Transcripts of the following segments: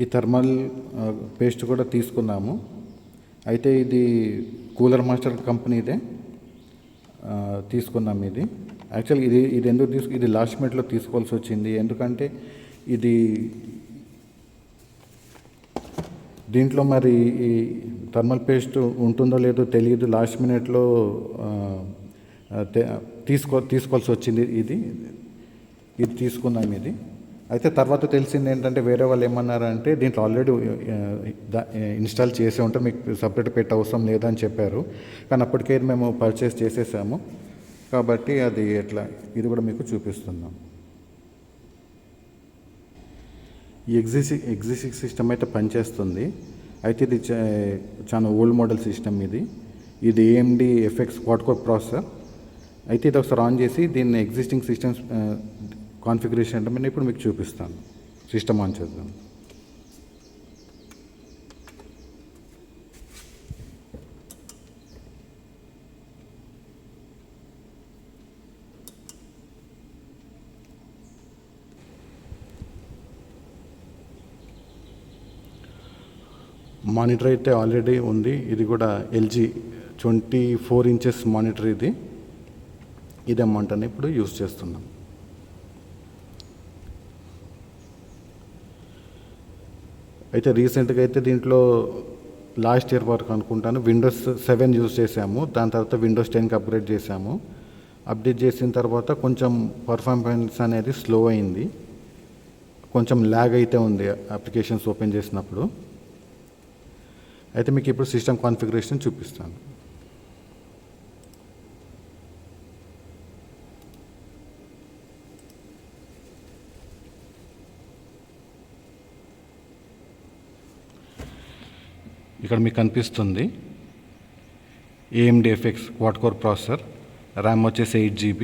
ఈ thermal paste కూడా తీసుకున్నాము. అయితే ఇది కూలర్ మాస్టర్ కంపెనీదే తీసుకున్నాము. ఇది యాక్చువల్గా ఇది ఎందుకు ఇది లాస్ట్ మినిట్లో తీసుకోవాల్సి వచ్చింది. ఎందుకంటే ఇది దీంట్లో మరి ఈ థర్మల్ పేస్ట్ ఉంటుందో లేదో తెలియదు. లాస్ట్ మినిట్లో తీసుకోవాల్సి వచ్చింది. ఇది తీసుకున్నాం. ఇది అయితే తర్వాత తెలిసింది ఏంటంటే వేరే వాళ్ళు ఏమన్నారంటే దీంట్లో ఆల్రెడీ ఇన్స్టాల్ చేసే ఉంటే మీకు సపరేట్ పెట్టే అవసరం లేదని చెప్పారు. కానీ అప్పటికే మేము పర్చేస్ చేసేసాము కాబట్టి అది ఎట్లా ఇది కూడా మీకు చూపిస్తున్నాం. ఈ ఎగ్జిస్టింగ్ సిస్టమ్ అయితే పనిచేస్తుంది. అయితే ఇది చాలా ఓల్డ్ మోడల్ సిస్టమ్. ఇది AMD FX quad core processor. అయితే ఇది ఒకసారి ఆన్ చేసి దీన్ని ఎగ్జిస్టింగ్ సిస్టమ్స్ కాన్ఫిగరేషన్ అంటే నేను ఇప్పుడు మీకు చూపిస్తాను. సిస్టమ్ ఆన్ చేద్దాం. మానిటర్ అయితే ఆల్రెడీ ఉంది. ఇది కూడా LG 24 ఇంచెస్ మానిటర్. ఇది అమౌంట్ అని ఇప్పుడు యూజ్ చేస్తున్నాం. అయితే రీసెంట్గా అయితే దీంట్లో లాస్ట్ ఇయర్ వరకు అనుకుంటాను Windows 7 యూజ్ చేసాము. దాని తర్వాత Windows 10కి అప్గ్రేడ్ చేసాము. అప్డేట్ చేసిన తర్వాత కొంచెం పర్ఫార్మెన్స్ అనేది స్లో అయింది. కొంచెం ల్యాగ్ అయితే ఉంది అప్లికేషన్స్ ఓపెన్ చేసినప్పుడు. అయితే మీకు ఇప్పుడు సిస్టమ్ కాన్ఫిగరేషన్ చూపిస్తాను. ఇక్కడ మీకు కనిపిస్తుంది AMD FX quad core processor, RAM వచ్చేసి 8GB,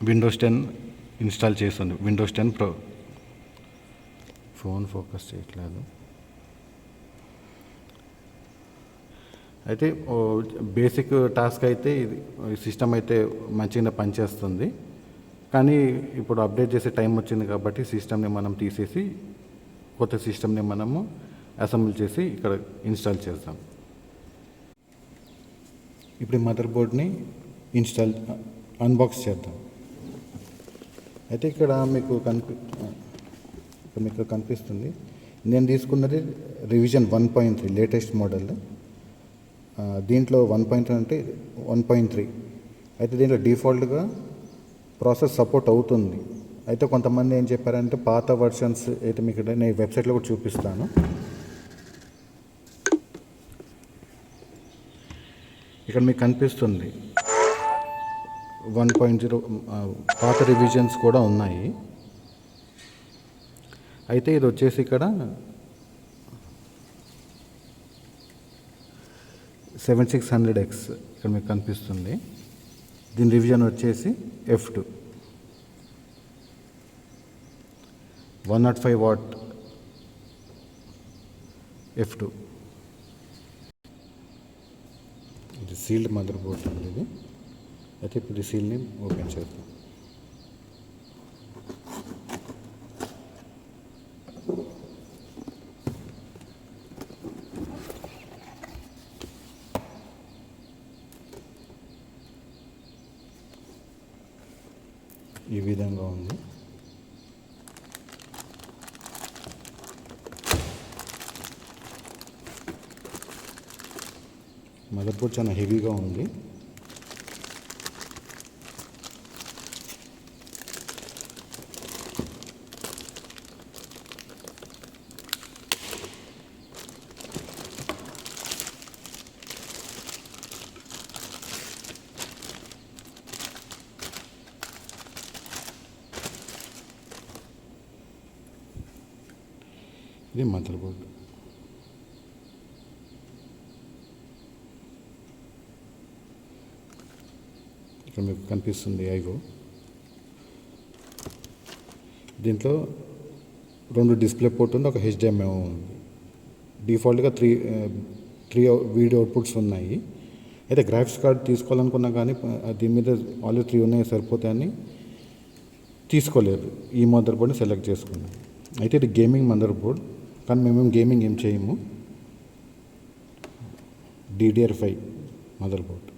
Windows 10 ఇన్స్టాల్ చేస్తుంది. Windows 10 Pro. ఫోన్ ఫోకస్ చేయట్లేదు. అయితే బేసిక్ టాస్క్ అయితే ఇది సిస్టమ్ అయితే మంచిగా పనిచేస్తుంది. కానీ ఇప్పుడు అప్డేట్ చేసే టైం వచ్చింది కాబట్టి సిస్టమ్ని మనం తీసేసి కొత్త సిస్టమ్ని మనము అసెంబ్ల్ చేసి ఇక్కడ ఇన్స్టాల్ చేద్దాం. ఇప్పుడు మదర్ బోర్డ్ని అన్బాక్స్ చేద్దాం. అయితే ఇక్కడ మీకు కనిపిస్తుంది నేను తీసుకున్నది రివిజన్ 1.3 లేటెస్ట్ మోడల్. దీంట్లో 1.3 అంటే 1.3. అయితే దీంట్లో డిఫాల్ట్గా ప్రాసెస్ సపోర్ట్ అవుతుంది. అయితే కొంతమంది ఏం చెప్పారంటే పాత వర్షన్స్ అయితే మీకు నేను వెబ్సైట్లో కూడా చూపిస్తాను. ఇక్కడ మీకు కనిపిస్తుంది 1.0 పాత రివిజన్స్ కూడా ఉన్నాయి. అయితే ఇది వచ్చేసి ఇక్కడ 7600X ఇక్కడ మీకు కనిపిస్తుంది. దీని రివిజన్ వచ్చేసి F2 105 వాట్ F2. ఇది సీల్డ్ మదర్ బోర్డ్ అండి ఇది. అయితే ఇప్పుడు ఈ సీల్ని ఓపెన్ చేద్దాం. ఈ విధంగా ఉంది. మదర్ బోర్డ్ చాలా హెవీగా ఉంది. ఇది మదర్ బోర్డ్. ఇక్కడ మీకు కనిపిస్తుంది ఐవో. దీంట్లో 2 డిస్ప్లే పోర్ట్ ఉంది, ఒక HDMI ఉంది. డిఫాల్ట్గా 3 వీడియో అవుట్పుట్స్ ఉన్నాయి. అయితే గ్రాఫిక్స్ కార్డ్ తీసుకోవాలనుకున్నా కానీ దీని మీద ఆల్రెడీ 3 ఉన్నాయి, సరిపోతాయని తీసుకోలేదు. ఈ మదర్ బోర్డ్ని సెలెక్ట్ చేసుకున్నాను. అయితే ఇది గేమింగ్ మదర్ బోర్డ్, కానీ మేము గేమింగ్ ఏం చేయము. DDR5 mother board.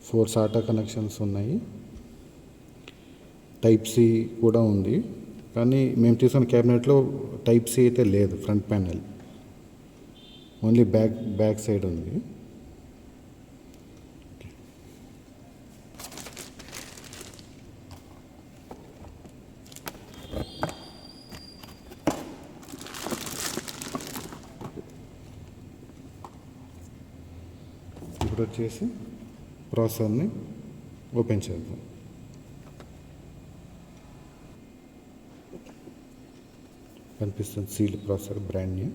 4 SATA connections ఉన్నాయి. టైప్ సి కూడా ఉంది, కానీ మేము తీసుకున్న క్యాబినెట్లో టైప్ సి అయితే లేదు. Front panel only back side ఉంది. ఇప్పుడు వచ్చేసి ప్రాసెసర్ని ఓపెన్ చేద్దాం. కనిపిస్తుంది sealed processor, brand new.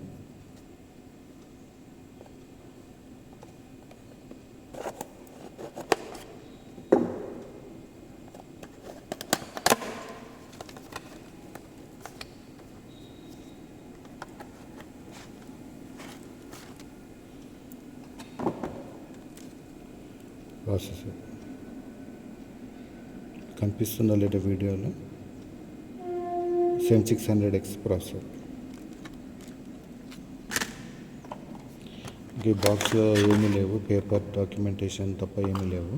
Processor కనిపిస్తుందా లేదా వీడియోలో? 7600X processor. ఈ బాక్స్లో ఏమీ లేవు, పేపర్ డాక్యుమెంటేషన్ తప్ప ఏమీ లేవు.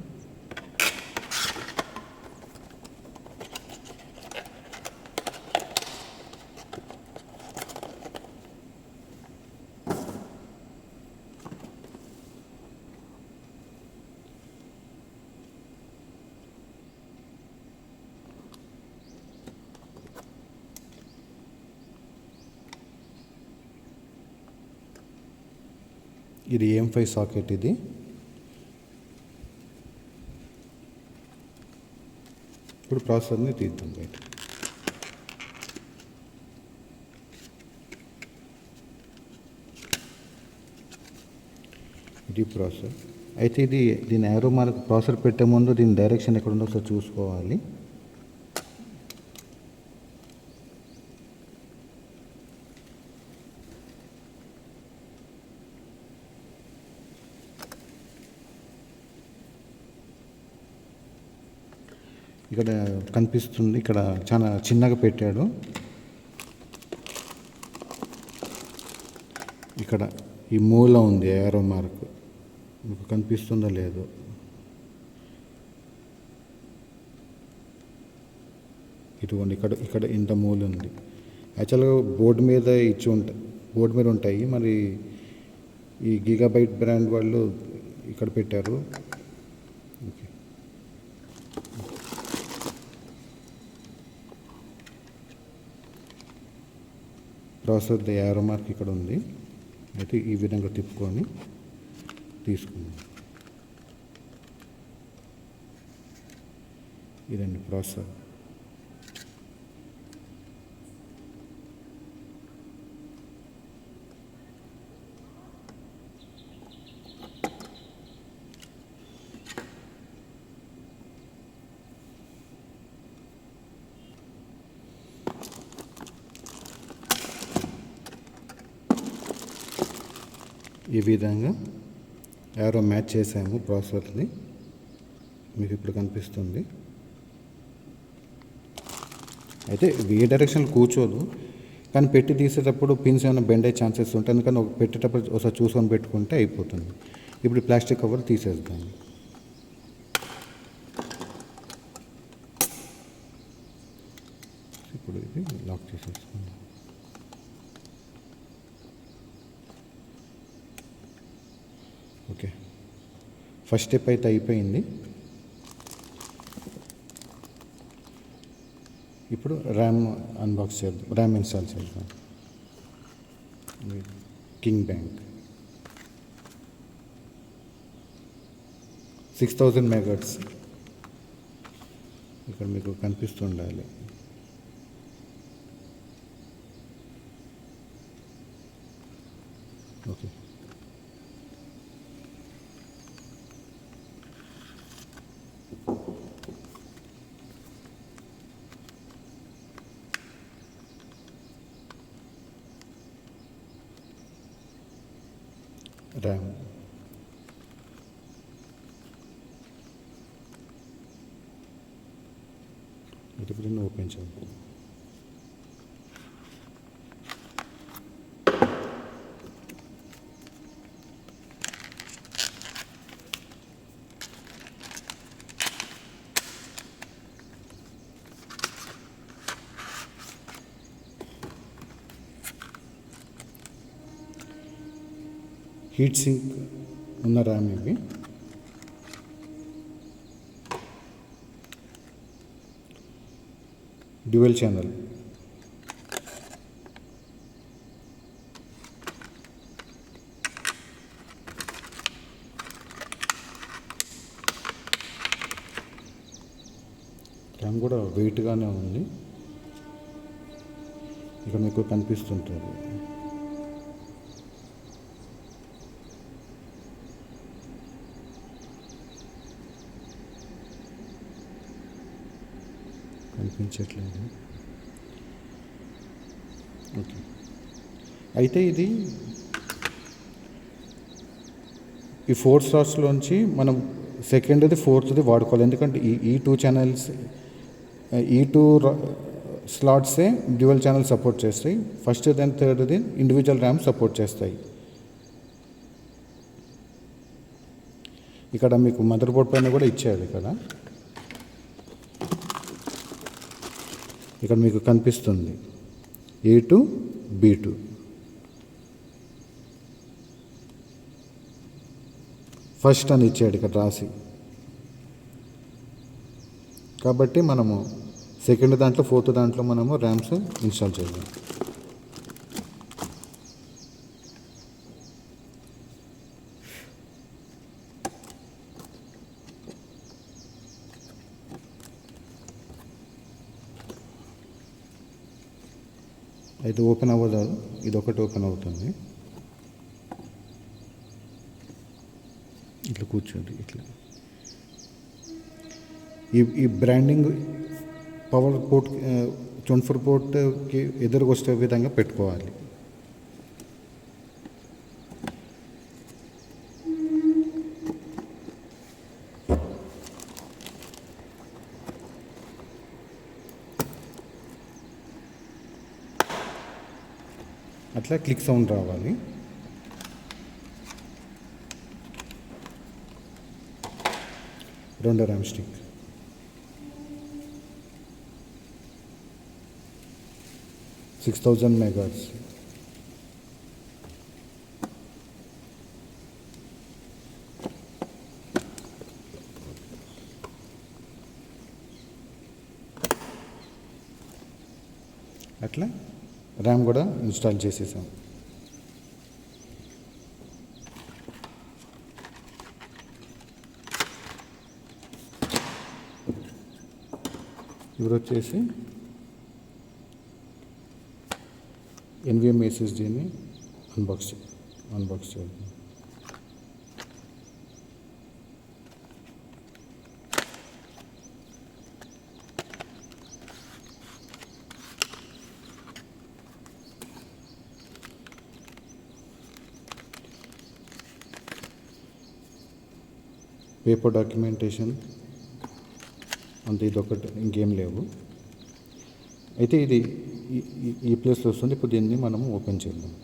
ఇది AM5 సాకెట్. ఇది ఇప్పుడు ప్రాసెసర్ని తీద్దాం బయట. ఇది ప్రాసెసర్. అయితే దీని యారో మార్క్ ప్రాసెసర్ పెట్టే ముందు దీని డైరెక్షన్ ఎక్కడ ఉందో ఒకసారి చూసుకోవాలి. ఇక్కడ కనిపిస్తుంది, ఇక్కడ చాలా చిన్నగా పెట్టాడు. ఇక్కడ ఈ మూల ఉంది యారో మార్క్, మీకు కనిపిస్తుందో లేదో. ఇటువంటి ఇక్కడ ఇంత మూల ఉంది. యాక్చువల్గా బోర్డు మీద ఉంటాయి. మరి ఈ గీగాబైట్ బ్రాండ్ వాళ్ళు ఇక్కడ పెట్టారు. ఓకే, ప్రాసెసర్ యారో మార్క్ ఇక్కడ ఉంది. అయితే ఈ విధంగా తిప్పుకొని తీసుకుందాం. ఇదండి ప్రాసెసర్. ఈ విధంగా యారో మ్యాచ్ చేసాము ప్రాసెసర్ని, మీకు ఇప్పుడు కనిపిస్తుంది. అయితే ఏ డైరెక్షన్ కూర్చోదు, కానీ పెట్టి తీసేటప్పుడు పిన్స్ ఏమైనా బెండ్ అయ్యే ఛాన్సెస్ ఉంటాయి. అందుకని పెట్టేటప్పుడు ఒకసారి చూసుకొని పెట్టుకుంటే అయిపోతుంది. ఇప్పుడు ప్లాస్టిక్ కవర్ తీసేద్దాం. ఇప్పుడు ఇది లాక్ చేసేసుకుందాం. ఓకే, ఫస్ట్ స్టెప్ అయితే అయిపోయింది. ఇప్పుడు ర్యామ్ అన్బాక్స్ చేద్దాం, ర్యామ్ ఇన్స్టాల్ చేద్దాం. కింగ్ బ్యాంక్ 6000 మెగాహెర్ట్జ్ ఇక్కడ మీకు కనిపిస్తుండాలి. ఓకే, ర్యామ్ అయితే ఇప్పుడు దీన్ని ఓపెన్ చేద్దాం. హీట్ సింక్ ఉన్న ర్యామ్ ఇవి. Dual channel. ర్యామ్ కూడా వెయిట్గానే ఉంది. ఇక మీకు కనిపిస్తుంటుంది. కనిపించట్లేదు. ఓకే, అయితే ఇది ఈ 4 స్లాట్స్లోంచి మనం సెకండ్ది ఫోర్త్ది వాడుకోవాలి. ఎందుకంటే ఈ 2 ఛానల్స్, ఈ 2 స్లాట్సే డ్యూయల్ ఛానల్ సపోర్ట్ చేస్తాయి. ఫస్ట్ దెన్ థర్డ్ది ఇండివిజువల్ ర్యామ్ సపోర్ట్ చేస్తాయి. ఇక్కడ మీకు మదర్ బోర్డ్ పైన కూడా ఇచ్చారు. ఇక్కడ మీకు కనిపిస్తుంది A2 B2. ఫస్ట్ అని ఇచ్చాడు ఇక్కడ రాసి. కాబట్టి మనము సెకండ్ దాంట్లో, ఫోర్త్ దాంట్లో మనము ర్యామ్స్ ఇన్స్టాల్ చేద్దాం. అయితే ఓపెన్ అవ్వదు, ఇది ఒకటి ఓపెన్ అవుతుంది. ఇట్లా కూర్చోండి. ఇట్లా ఈ బ్రాండింగ్ పవర్ పోర్ట్ 24 పోర్ట్కి ఎదురుగా వచ్చే విధంగా పెట్టుకోవాలి. అట్లా క్లిక్ సౌండ్ రావాలి. రెండో ర్యామ్ స్టిక్. MHz. అట్లా ర్యామ్ కూడా ఇన్స్టాల్ చేసేసాం. ఇప్పుడు వచ్చేసి NVMe SSDని అన్బాక్స్ చేద్దాం. పేపర్ డాక్యుమెంటేషన్ అంతే, ఇదొకటి, ఇంకేం లేవు. అయితే ఇది ఈ ప్లేస్లో వస్తుంది. ఇప్పుడు దీన్ని మనము ఓపెన్ చేద్దాం.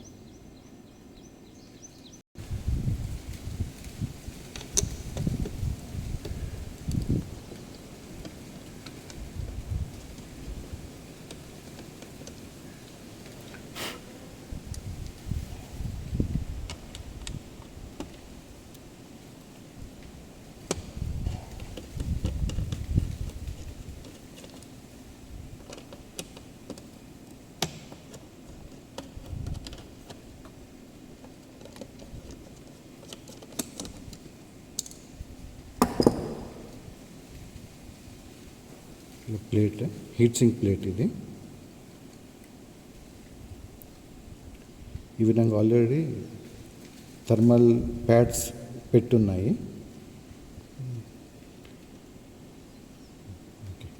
ప్లేట్, హీట్ సింక్ ప్లేట్ ఇది. ఈ విధంగా ఆల్రెడీ థర్మల్ ప్యాడ్స్ పెట్టున్నాయి.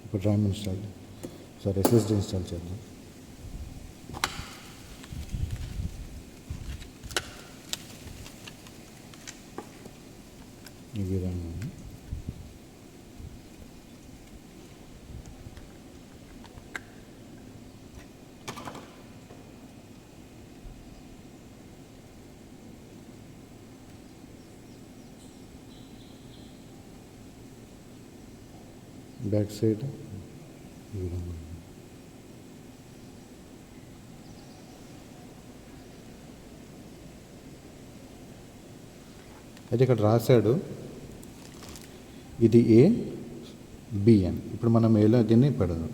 ఇప్పుడు ర్యామ్ SSD ఇన్స్టాల్ చేద్దాం. ఈ విధంగా బ్యాక్ సైడ్ అయితే ఇక్కడ రాశాడు ఇది ఏ బి అని. ఇప్పుడు మనం ఏలో దీన్ని పెడదాం.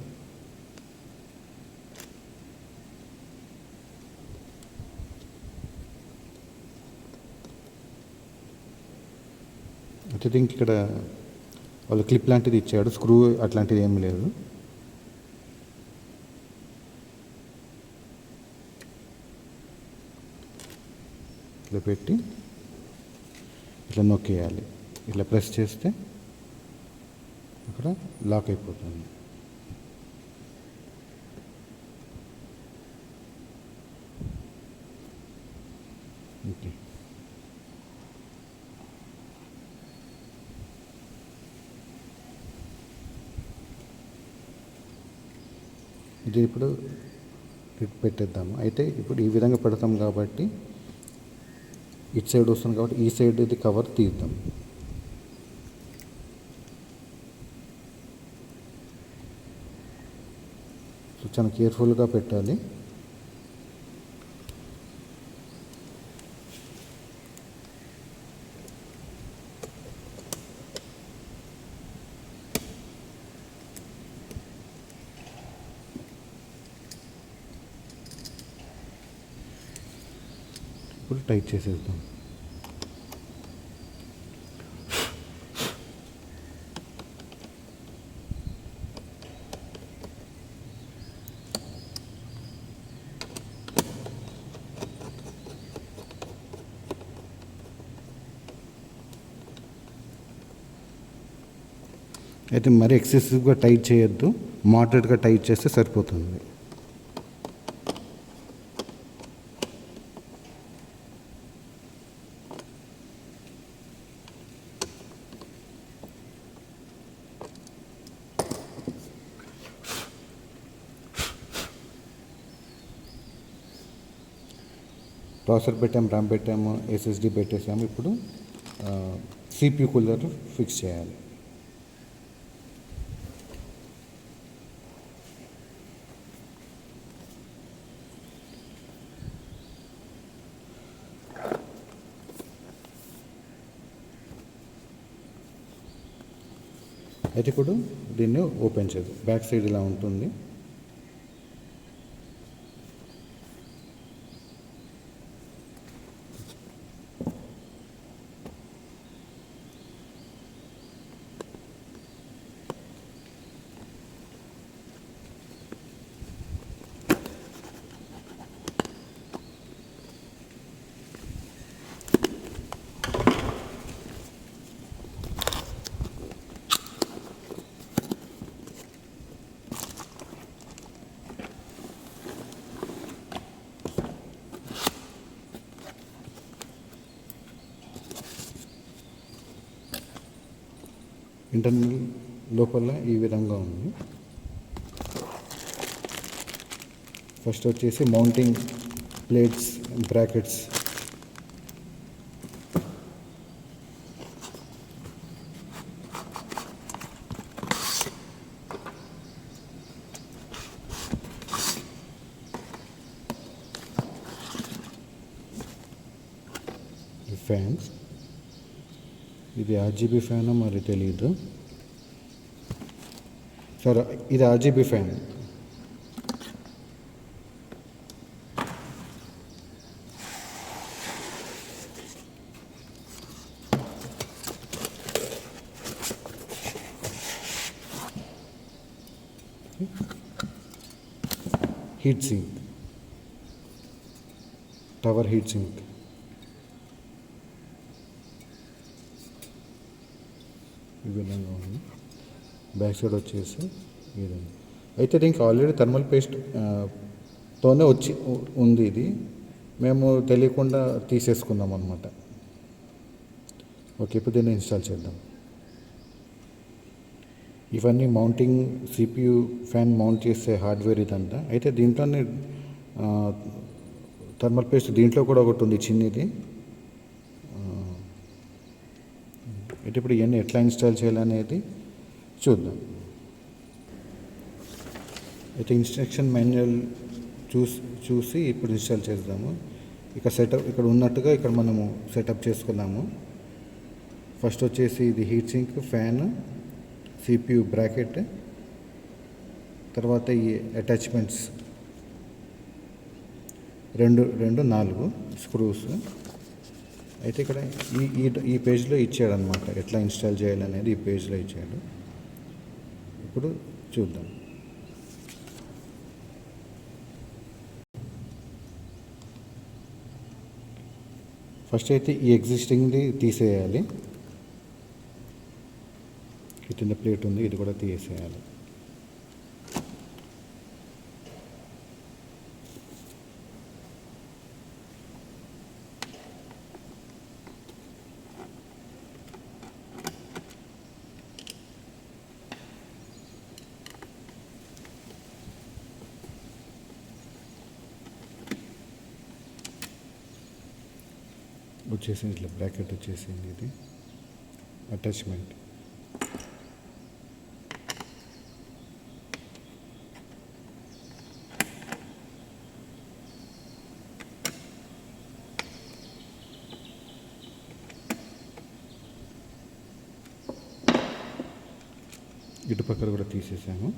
అయితే దీనికి ఇక్కడ వాళ్ళు క్లిప్ లాంటిది ఇచ్చాడు, స్క్రూ అట్లాంటిది ఏం లేదు. ఇట్లా పెట్టి ఇట్లా నొక్కేయాలి. ఇట్లా ప్రెస్ చేస్తే అక్కడ లాక్ అయిపోతుంది. ఓకే, ఇది ఇప్పుడు పెట్టేద్దాము. అయితే ఇప్పుడు ఈ విధంగా పెడతాం కాబట్టి ఇటు సైడ్ వస్తుంది కాబట్టి ఈ సైడ్ ఇది కవర్ తీద్దాం. సో చాలా కేర్ఫుల్గా పెట్టాలి. ఇప్పుడు టైట్ చేసేద్దాం. అయితే మరీ ఎక్సెసివ్గా టైట్ చేయొద్దు, మోడరేట్గా టైట్ చేస్తే సరిపోతుంది. ప్రాసెసర్ పెట్టాము, ర్యామ్ పెట్టాము, ఎస్ఎస్డి పెట్టేసాము. ఇప్పుడు సిపియు కూలర్ ఫిక్స్ చేయాలి. అయితే ఇప్పుడు దీన్ని ఓపెన్ చేయదు. బ్యాక్ సైడ్ ఇలా ఉంటుంది. ఇంటర్నల్ లోపల ఈ విధంగా ఉంది. ఫస్ట్ వచ్చేసి మౌంటింగ్ ప్లేట్స్, బ్రాకెట్స్. ఫ్యాన్స్, ఇది ఆర్జీబీ ఫ్యాన్ మరి తెలీదు. సరే, ఇది RGB fan. Heat sink, tower heat sink. ఈ విధంగా ఉంది. బ్యాక్ సైడ్ వచ్చేసి ఈ విధంగా. అయితే దీనికి ఆల్రెడీ థర్మల్ పేస్ట్ తోనే ఉంది. ఇది మేము తెలియకుండా తీసేసుకున్నాం అనమాట. ఓకే, ఇప్పుడు దీన్ని ఇన్స్టాల్ చేద్దాం. ఇవన్నీ మౌంటింగ్, సిపియు ఫ్యాన్ మౌంట్ చేసే హార్డ్వేర్ ఇదంతా. అయితే దీంట్లోనే థర్మల్ పేస్ట్ దీంట్లో కూడా ఒకటి ఉంది చిన్నది. అయితే ఇప్పుడు ఇవన్నీ ఎట్లా ఇన్స్టాల్ చేయాలనేది చూద్దాం. అయితే ఇన్స్ట్రక్షన్ మాన్యువల్ చూసి ఇప్పుడు ఇన్స్టాల్ చేద్దాము. ఇక్కడ ఉన్నట్టుగా ఇక్కడ మనము సెటప్ చేసుకున్నాము. ఫస్ట్ వచ్చేసి ఇది heat sink, fan, CPU bracket, తర్వాత ఈ అటాచ్మెంట్స్ రెండు 4 స్క్రూస్. అయితే ఇక్కడ ఈ పేజ్లో ఇచ్చాడు అనమాట, ఎట్లా ఇన్స్టాల్ చేయాలనేది ఈ పేజ్లో ఇచ్చాడు. ఇప్పుడు చూద్దాం. ఫస్ట్ అయితే ఈ ఎగ్జిస్టింగ్ది తీసేయాలి. కింద ప్లేట్ ఉంది, ఇది కూడా తీసేయాలి. వచ్చేసింది ఇట్లా బ్రాకెట్ వచ్చేసింది. ఇది అటాచ్మెంట్. ఇటు పక్కన కూడా తీసేసాము.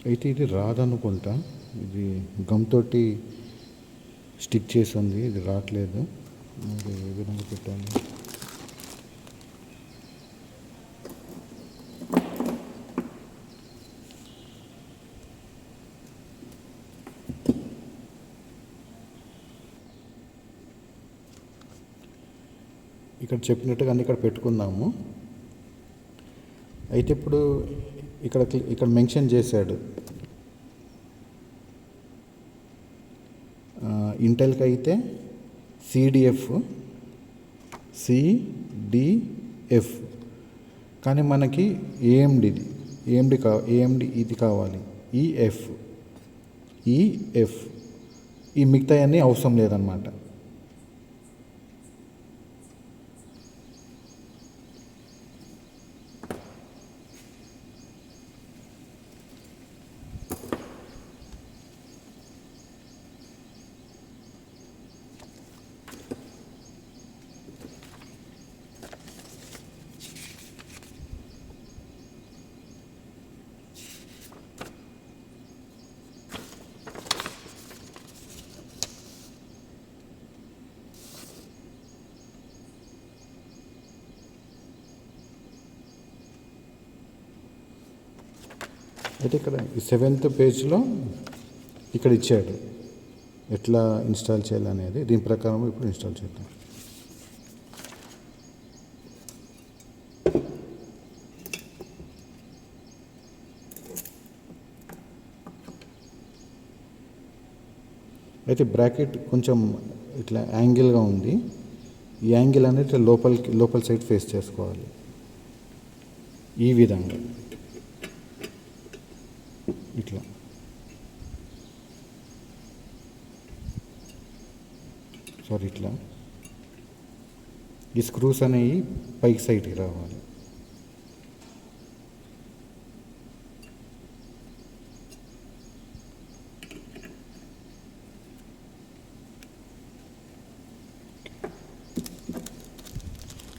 అయితే ఇది రాదనుకుంటా, ఇది గమ్తోటి స్టిక్ చేసి ఉంది, ఇది రావట్లేదు. మరి ఏ విధంగా పెట్టాను? ఇక్కడ చెప్పినట్టుగా అన్ని ఇక్కడ పెట్టుకుందాము. అయితే ఇప్పుడు ఇక్కడ మెన్షన్ చేశాడు, ఇంటెల్కి అయితే CDF కానీ మనకి AMD ఇది కావాలి, EF. ఈ మిగతా అన్నీ అవసరం లేదన్నమాట. అయితే ఇక్కడ ఈ 7th పేజ్లో ఇక్కడ ఇచ్చాడు ఎట్లా ఇన్స్టాల్ చేయాలనేది. దీని ప్రకారం ఇప్పుడు ఇన్స్టాల్ చేద్దాం. అయితే బ్రాకెట్ కొంచెం ఇట్లా యాంగిల్గా ఉంది. ఈ యాంగిల్ అనేది ఇట్లా లోపల సైడ్ ఫేస్ చేసుకోవాలి, ఈ విధంగా ఇట్లా. ఇట్లా ఈ స్క్రూస్ అనేవి పైకి సైడ్కి రావాలి.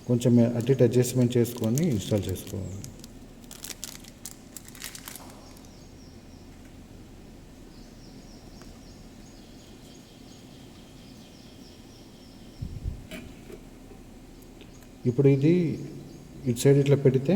కొంచెం అటు ఇటు అడ్జస్ట్మెంట్ చేసుకొని ఇన్స్టాల్ చేసుకోవాలి. ఇప్పుడు ఇది ఇటు సైడ్ ఇట్లా పెడితే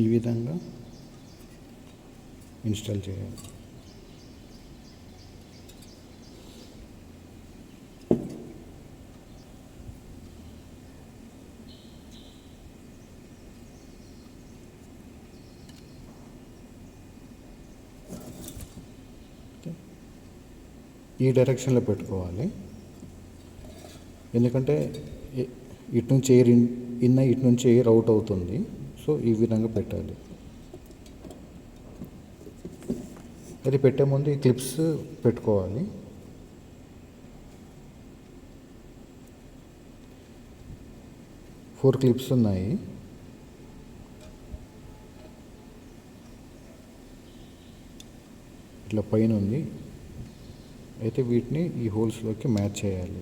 ఈ విధంగా ఇన్స్టాల్ చేయాలి. ఈ డైరెక్షన్లో పెట్టుకోవాలి, ఎందుకంటే ఇటు నుంచి ఎయిర్ ఇన్ ఇటు నుంచి ఎయిర్ అవుట్ అవుతుంది. సో ఈ విధంగా పెట్టాలి. అది పెట్టే ముందు ఈ క్లిప్స్ పెట్టుకోవాలి. ఫోర్ క్లిప్స్ ఉన్నాయి. ఇట్లా పైన ఉంది. అయితే వీటిని ఈ హోల్స్లోకి మ్యాచ్ చేయాలి.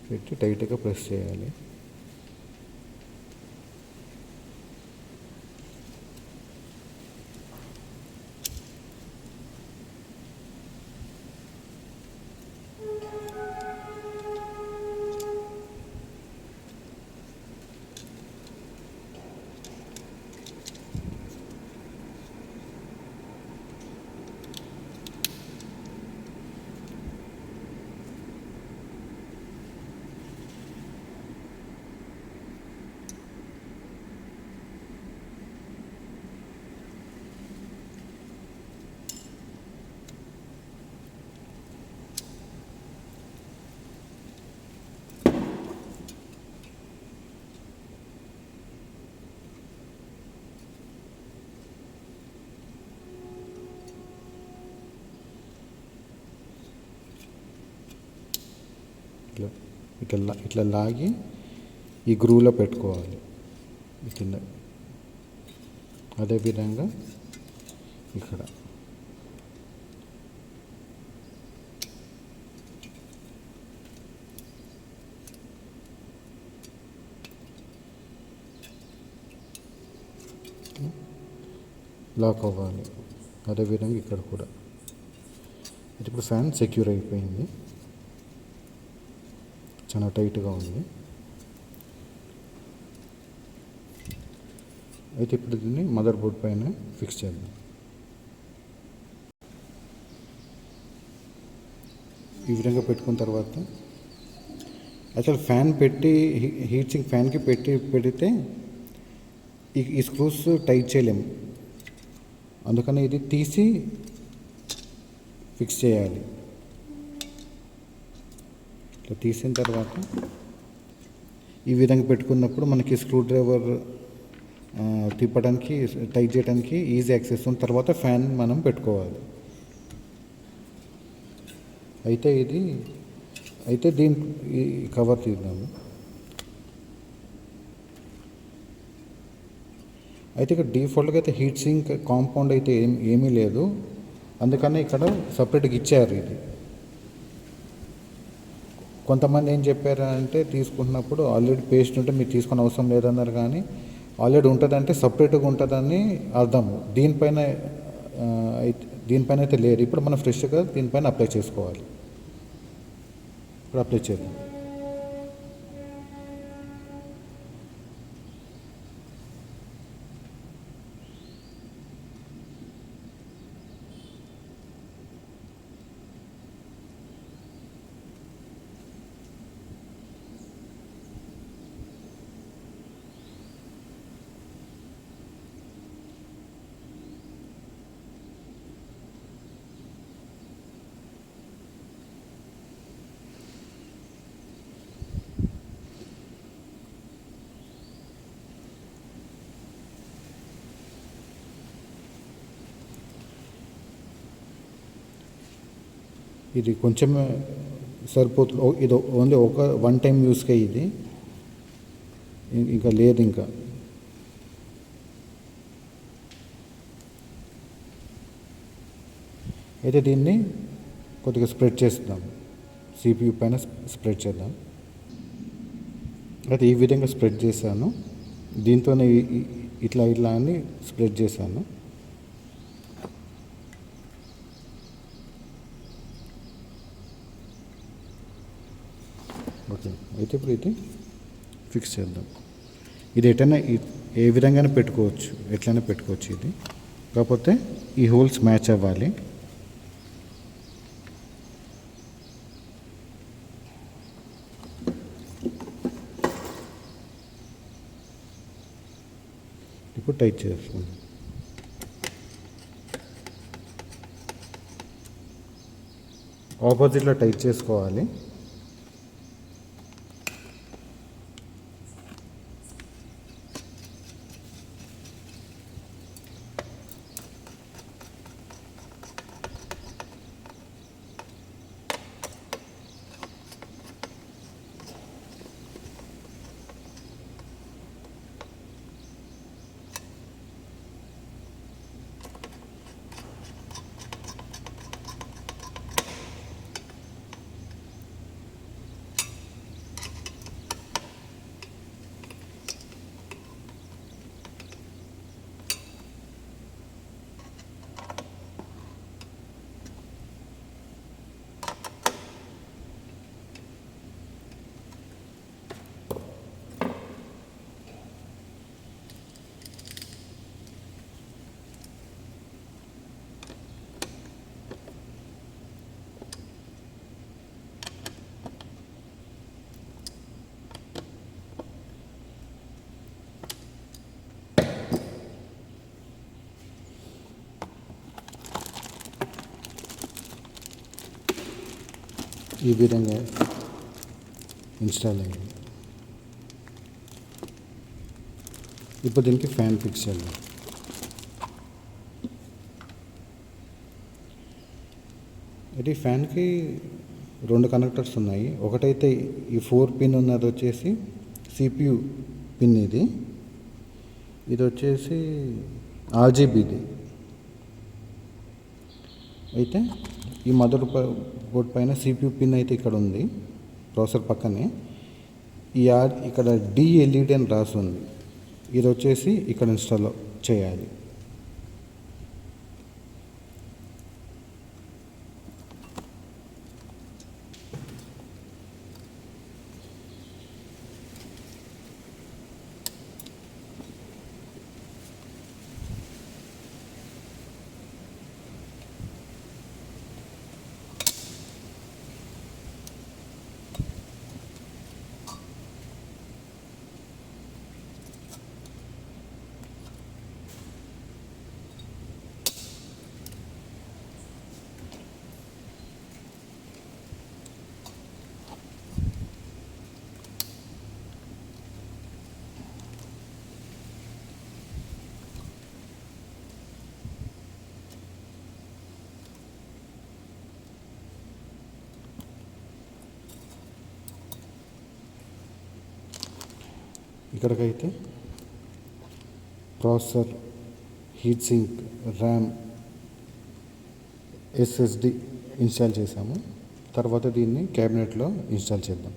పెట్టి టైట్గా ప్రెస్ చేయాలి. ఇట్లా లాగి ఈ గ్రూవ్లో పెట్టుకోవాలి కింద. అదేవిధంగా ఇక్కడ లాక్ అవ్వాలి. అదేవిధంగా ఇక్కడ కూడా. ఇప్పుడు ఫ్యాన్ సెక్యూర్ అయిపోయింది, చాలా టైట్గా ఉంది. అయితే ఇప్పుడు దీన్ని మదర్ బోర్డ్ పైన ఫిక్స్ చేద్దాం. ఈ విధంగా పెట్టుకున్న తర్వాత అసలు ఫ్యాన్ పెట్టి హీట్ సింక్ ఫ్యాన్కి పెడితే ఈ స్క్రూస్ టైట్ చేయలేము, అందుకని ఇది తీసి ఫిక్స్ చేయాలి. ఇట్లా తీసిన తర్వాత ఈ విధంగా పెట్టుకున్నప్పుడు మనకి స్క్రూ డ్రైవర్ తిప్పడానికి టైట్ చేయడానికి ఈజీ యాక్సెస్ ఉన్న తర్వాత ఫ్యాన్ మనం పెట్టుకోవాలి. అయితే దీని ఈ కవర్ తీద్దాము. అయితే ఇక్కడ డిఫాల్ట్గా అయితే హీట్ సింక్ కాంపౌండ్ అయితే ఏమీ లేదు, అందుకని ఇక్కడ సపరేట్గా ఇచ్చారు. ఇది కొంతమంది ఏం చెప్పారు అంటే తీసుకుంటున్నప్పుడు ఆల్రెడీ పేస్ట్ ఉంటే మీరు తీసుకునే అవసరం లేదన్నారు, కానీ ఆల్రెడీ ఉంటుందంటే సపరేట్గా ఉంటుందని అర్థము. దీనిపైన అయితే లేదు. ఇప్పుడు మనం ఫ్రెష్గా దీనిపైన అప్లై చేసుకోవాలి. ఇప్పుడు అప్లై చేద్దాం. ఇది కొంచెం సరిపోతుంది. ఇది ఓన్లీ వన్ టైం యూస్కే, ఇది ఇంకా లేదు. ఇంకా అయితే దీన్ని కొద్దిగా స్ప్రెడ్ చేద్దాం. CPU పైన స్ప్రెడ్ చేద్దాం. అయితే ఈ విధంగా స్ప్రెడ్ చేశాను. దీంతోనే ఇట్లా అని స్ప్రెడ్ చేశాను. ఓకే, అయితే ఇప్పుడు ఇది ఫిక్స్ చేద్దాం. ఇది ఎటైనా ఏ విధంగానే పెట్టుకోవచ్చు, ఎట్లయినా పెట్టుకోవచ్చు ఇది. కాకపోతే ఈ హోల్స్ మ్యాచ్ అవ్వాలి. ఇప్పుడు టైట్ చేస్తాం. ఆపోజిట్లో టైట్ చేసుకోవాలి. ఈ విధంగా ఇన్స్టాల్ అయ్యింది. ఇప్పుడు దీనికి ఫ్యాన్ ఫిక్స్ చేయాలి. ఇది ఫ్యాన్కి 2 కనెక్టర్స్ ఉన్నాయి. ఒకటైతే ఈ 4 పిన్ ఉన్నది వచ్చేసి CPU పిన్, ఇది వచ్చేసి RGBది. అయితే ఈ మదర్ బోర్డ్ పైన CPU పిన్ అయితే ఇక్కడ ఉంది, ప్రాసెసర్ పక్కనే. ఇక్కడ DLED అని రాసి ఉంది. ఇది వచ్చేసి ఇక్కడ ఇన్స్టాల్ చేయాలి. ఇక్కడికైతే processor, heat sink, RAM, SSD install చేసాము. తర్వాత దీన్ని క్యాబినెట్లో ఇన్స్టాల్ చేద్దాం.